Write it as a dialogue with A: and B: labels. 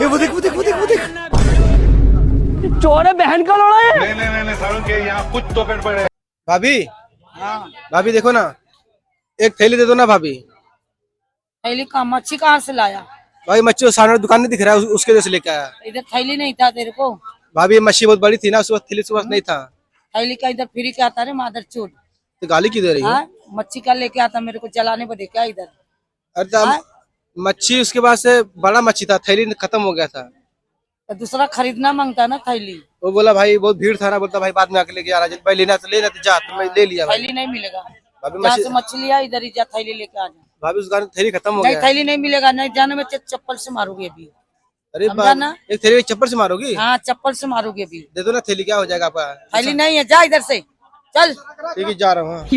A: ये वो देख वो देख वो देख वो देख।
B: चोर है, बहन का लोड़ा है।
C: नहीं सारुण के यहाँ कुछ तो गड़बड़ है।
A: भाभी
D: हाँ
A: भाभी देखो ना, एक थैली दे दो ना भाभी।
D: थैली का मच्छी कहाँ से लाया?
A: भाई मच्छी सामने दुकान नहीं दिख रहा है, उसके वजह से लेके आया।
D: इधर थैली नहीं था तेरे को?
A: भाभी ये मच्छी बहुत बड़ी थी ना, उस वक्त थैली सुबह नहीं था।
D: थैली का इधर फ्री क्या आता रे मादर चोट?
A: तो गाली क्यों दे रही है?
D: हाँ मच्छी का लेके आता मेरे को जलाने पर क्या इधर?
A: अरे तो
D: हाँ?
A: मच्छी उसके बाद से बड़ा मच्छी था, थैली खत्म हो गया था।
D: तो दूसरा खरीदना मांगता ना थैली।
A: वो बोला भाई बहुत भीड़ था ना, बोलता भाई बाद में आके लेके आ रहा। भाई लेना तो जा, तो मैं ले लिया भाई।
D: थैली नहीं मिलेगा।
A: भाभी
D: जहाँ से मछली लिया इधर ही जा, थैली लेके आ जा।
A: भाभी उस गाड़ी थैली खत्म हो
D: नहीं
A: गया।
D: थैली नहीं मिलेगा, नहीं जाने में चप्पल से मारूंगी अभी।
A: अरे
D: समझा ना?
A: एक थैली चप्पल से मारोगी?
D: हाँ चप्पल से मारूंगी अभी।
A: दे दो ना थैली, क्या हो जाएगा आपका?
D: थैली नहीं है, जा इधर से चल।
A: ठीक है जा रहा हूँ।